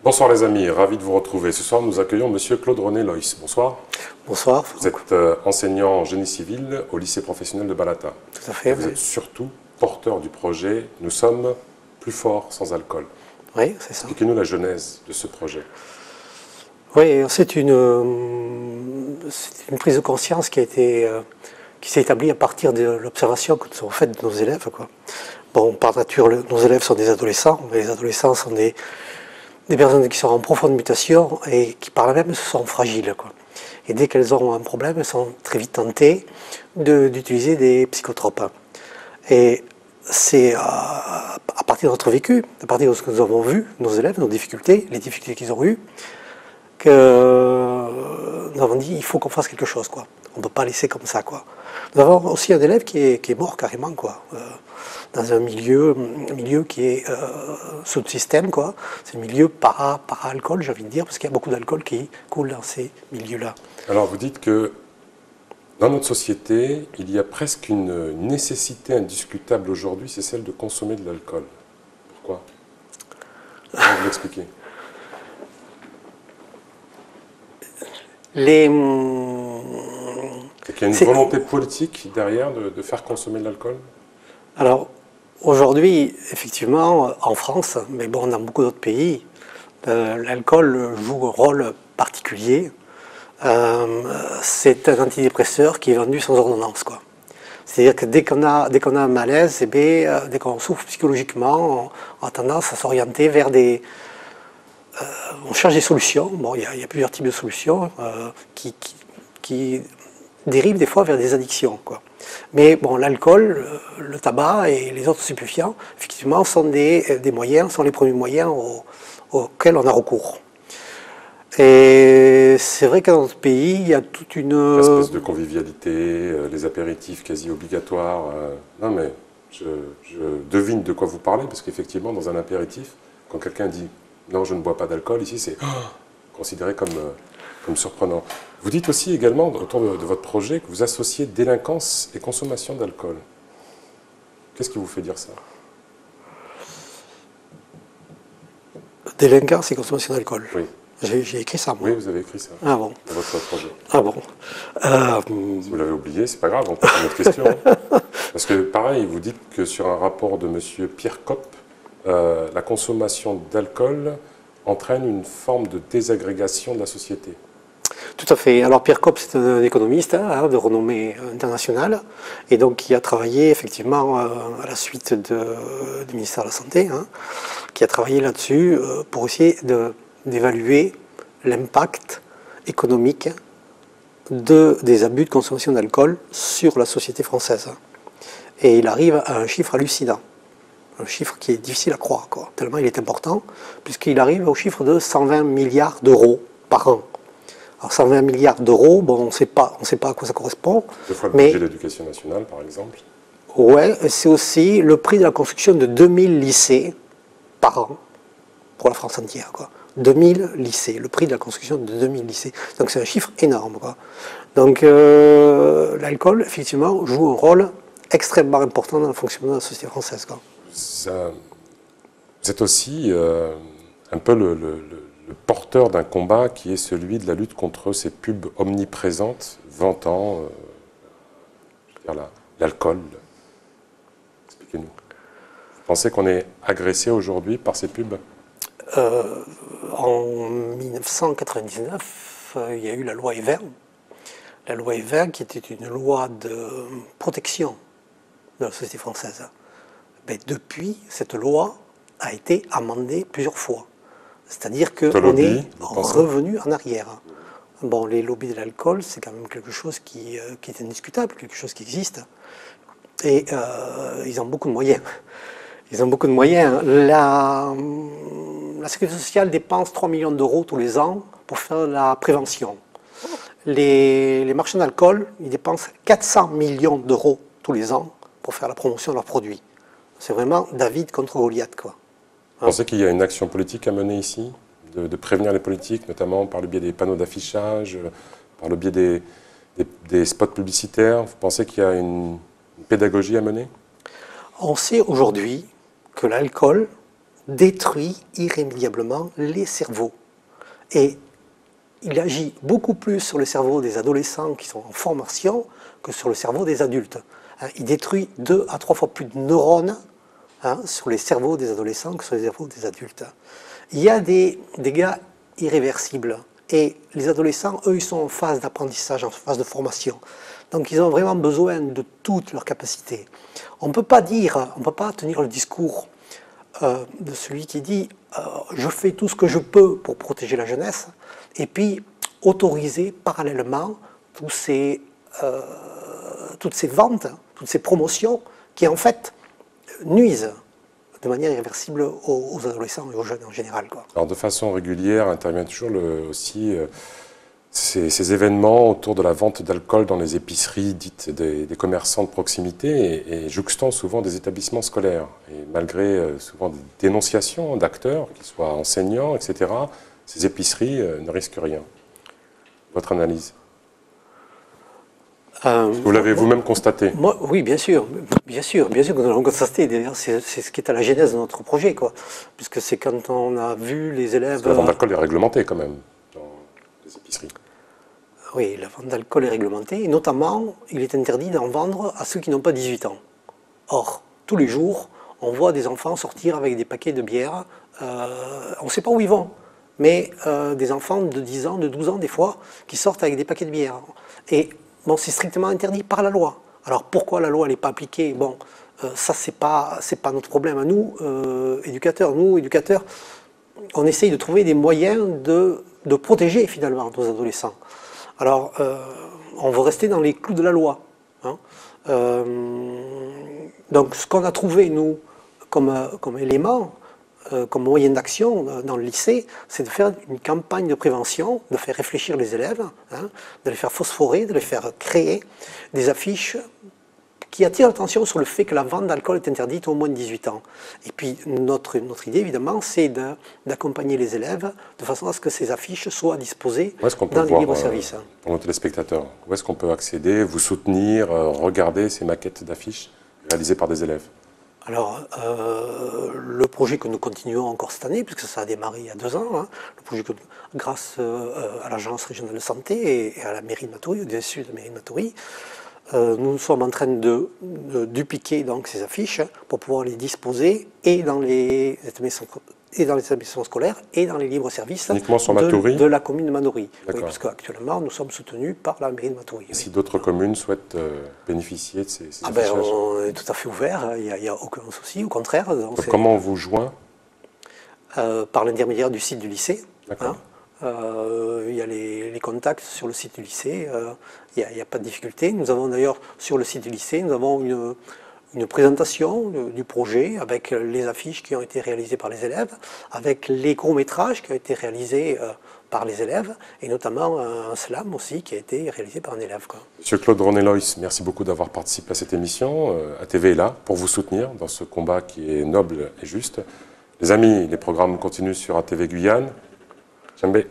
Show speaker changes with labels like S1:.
S1: Bonsoir les amis, ravi de vous retrouver. Ce soir, nous accueillons Monsieur Claude René Loïs. Bonsoir.
S2: Bonsoir.
S1: Vous êtes enseignant en génie civil au lycée professionnel de Balata.
S2: Tout à fait.
S1: Et vous êtes surtout porteur du projet « Nous sommes plus forts sans alcool ».
S2: Oui, c'est ça.
S1: Expliquez-nous la genèse de ce projet.
S2: Oui, c'est une prise de conscience qui s'est établie à partir de l'observation que nous avons faite de nos élèves, quoi. Bon, par nature, nos élèves sont des adolescents, mais les adolescents sont des personnes qui sont en profonde mutation et qui par là même sont fragiles, quoi. Et dès qu'elles ont un problème, elles sont très vite tentées d'utiliser des psychotropes. Et c'est à partir de notre vécu, à partir de ce que nous avons vu, nos élèves, nos difficultés, les difficultés qu'ils ont eues, que nous avons dit il faut qu'on fasse quelque chose, quoi. On ne peut pas laisser comme ça, quoi. Nous avons aussi un élève qui est mort carrément, quoi, dans un milieu qui est sous le système, quoi. C'est un milieu para-alcool, j'ai envie de dire, parce qu'il y a beaucoup d'alcool qui coule dans ces milieux-là.
S1: Alors vous dites que dans notre société, il y a presque une nécessité indiscutable aujourd'hui, c'est celle de consommer de l'alcool. Pourquoi? Comment vous l'expliquez?
S2: C'est
S1: qu'il y a une volonté politique derrière de faire consommer de l'alcool?
S2: Alors, aujourd'hui, effectivement, en France, mais bon, dans beaucoup d'autres pays, l'alcool joue un rôle particulier. C'est un antidépresseur qui est vendu sans ordonnance, quoi. C'est-à-dire que dès qu'on a un malaise, dès qu'on souffre psychologiquement, on a tendance à s'orienter vers des... on cherche des solutions. Bon, il y a plusieurs types de solutions qui dérivent des fois vers des addictions, quoi. Mais bon, l'alcool, le tabac et les autres stupéfiants, effectivement, sont des moyens, sont les premiers moyens auxquels on a recours. Et c'est vrai que dans notre pays, il y a toute une...
S1: espèce de convivialité, les apéritifs quasi obligatoires. Non mais, je devine de quoi vous parlez, parce qu'effectivement, dans un apéritif, quand quelqu'un dit « non, je ne bois pas d'alcool », ici, c'est considéré comme surprenant. Vous dites aussi également, autour de votre projet, que vous associez délinquance et consommation d'alcool. Qu'est-ce qui vous fait dire ça?
S2: Délinquance et consommation d'alcool.
S1: Oui.
S2: J'ai écrit ça, moi.
S1: Oui, vous avez écrit ça.
S2: Ah bon.
S1: Dans votre projet.
S2: Ah bon.
S1: Si vous l'avez oublié, c'est pas grave, on passe à une autre question. Parce que, pareil, vous dites que sur un rapport de M. Pierre Kopp, la consommation d'alcool entraîne une forme de désagrégation de la société.
S2: Tout à fait. Alors Pierre Kopp, c'est un économiste de renommée internationale, et donc qui a travaillé effectivement à la suite du ministère de la Santé, qui a travaillé là-dessus pour essayer d'évaluer l'impact économique des abus de consommation d'alcool sur la société française. Et il arrive à un chiffre hallucinant, un chiffre qui est difficile à croire, quoi, tellement il est important, puisqu'il arrive au chiffre de 120 milliards d'euros par an. Alors 120 milliards d'euros, bon, on ne sait pas à quoi ça correspond.
S1: Deux fois le budget de l'éducation nationale, par exemple.
S2: Ouais, c'est aussi le prix de la construction de 2000 lycées par an pour la France entière, quoi. 2000 lycées, le prix de la construction de 2000 lycées. Donc c'est un chiffre énorme, quoi. Donc l'alcool, effectivement, joue un rôle extrêmement important dans le fonctionnement de la société française, quoi.
S1: Vous êtes aussi un peu le porteur d'un combat qui est celui de la lutte contre ces pubs omniprésentes vantant l'alcool. Expliquez-nous. Vous pensez qu'on est agressé aujourd'hui par ces pubs?
S2: En 1999, il y a eu la loi Evin. La loi Evin qui était une loi de protection de la société française. Mais depuis, cette loi a été amendée plusieurs fois. C'est-à-dire qu'on est revenu en arrière. Bon, les lobbies de l'alcool, c'est quand même quelque chose qui est indiscutable, quelque chose qui existe. Et ils ont beaucoup de moyens. Ils ont beaucoup de moyens. La Sécurité sociale dépense 3 millions d'euros tous les ans pour faire la prévention. Les marchands d'alcool, ils dépensent 400 millions d'euros tous les ans pour faire la promotion de leurs produits. C'est vraiment David contre Goliath, quoi.
S1: Vous pensez qu'il y a une action politique à mener ici, de prévenir les politiques, notamment par le biais des panneaux d'affichage, par le biais des spots publicitaires? Vous pensez qu'il y a une pédagogie à mener?
S2: On sait aujourd'hui que l'alcool détruit irrémédiablement les cerveaux. Et il agit beaucoup plus sur le cerveau des adolescents qui sont en formation que sur le cerveau des adultes. Il détruit 2 à 3 fois plus de neurones sur les cerveaux des adolescents que sur les cerveaux des adultes. Il y a des dégâts irréversibles. Et les adolescents, eux, ils sont en phase d'apprentissage, en phase de formation. Donc ils ont vraiment besoin de toutes leurs capacités. On ne peut pas tenir le discours de celui qui dit je fais tout ce que je peux pour protéger la jeunesse, et puis autoriser parallèlement toutes ces ventes, toutes ces promotions qui en fait nuisent de manière irréversible aux adolescents et aux jeunes en général, quoi.
S1: Alors de façon régulière intervient toujours aussi ces événements autour de la vente d'alcool dans les épiceries dites des commerçants de proximité et jouxtant souvent des établissements scolaires. Et malgré souvent des dénonciations d'acteurs, qu'ils soient enseignants, etc., ces épiceries ne risquent rien. Votre analyse? Vous l'avez vous-même constaté?
S2: Oui, bien sûr que nous l'avons constaté. D'ailleurs, c'est ce qui est à la genèse de notre projet, quoi. Puisque c'est quand on a vu les élèves.
S1: Parce que la vente d'alcool est réglementée quand même dans les épiceries.
S2: Oui, la vente d'alcool est réglementée, et notamment, il est interdit d'en vendre à ceux qui n'ont pas 18 ans. Or, tous les jours, on voit des enfants sortir avec des paquets de bière. On ne sait pas où ils vont, mais des enfants de 10 ans, de 12 ans des fois, qui sortent avec des paquets de bière. Et bon, c'est strictement interdit par la loi. Alors pourquoi la loi n'est pas appliquée? Bon, ça c'est pas notre problème à nous, éducateurs. Nous, éducateurs, on essaye de trouver des moyens de protéger finalement nos adolescents. Alors, on veut rester dans les clous de la loi. Donc ce qu'on a trouvé, nous, comme élément, comme moyen d'action dans le lycée, c'est de faire une campagne de prévention, de faire réfléchir les élèves, de les faire phosphorer, de les faire créer des affiches qui attirent l'attention sur le fait que la vente d'alcool est interdite aux moins de 18 ans. Et puis notre idée, évidemment, c'est d'accompagner les élèves de façon à ce que ces affiches soient disposées dans les libres-services.
S1: Pour nos téléspectateurs, où est-ce qu'on peut accéder, vous soutenir, regarder ces maquettes d'affiches réalisées par des élèves?
S2: Alors, le projet que nous continuons encore cette année, puisque ça a démarré il y a 2 ans, le projet grâce à l'Agence régionale de santé et à la mairie de Matoury, au DSU de la mairie de Matoury, nous sommes en train de dupliquer donc ces affiches pour pouvoir les disposer et dans les établissements scolaires et dans les libres services de la commune de Matoury. Oui, parce qu'actuellement, nous sommes soutenus par la mairie de Matoury.
S1: Et si d'autres communes souhaitent bénéficier de ces
S2: affichages, on est tout à fait ouvert, il n'y a aucun souci, au contraire.
S1: Donc comment on vous joint?
S2: Par l'intermédiaire du site du lycée.
S1: D'accord.
S2: Il y a les contacts sur le site du lycée, il n'y a pas de difficulté. Nous avons d'ailleurs sur le site du lycée, nous avons une présentation du projet avec les affiches qui ont été réalisées par les élèves, avec les courts-métrages qui ont été réalisés par les élèves, et notamment un slam aussi qui a été réalisé par un élève.
S1: Monsieur Claude René-Loys, merci beaucoup d'avoir participé à cette émission. ATV est là pour vous soutenir dans ce combat qui est noble et juste. Les amis, les programmes continuent sur ATV Guyane. Djembé.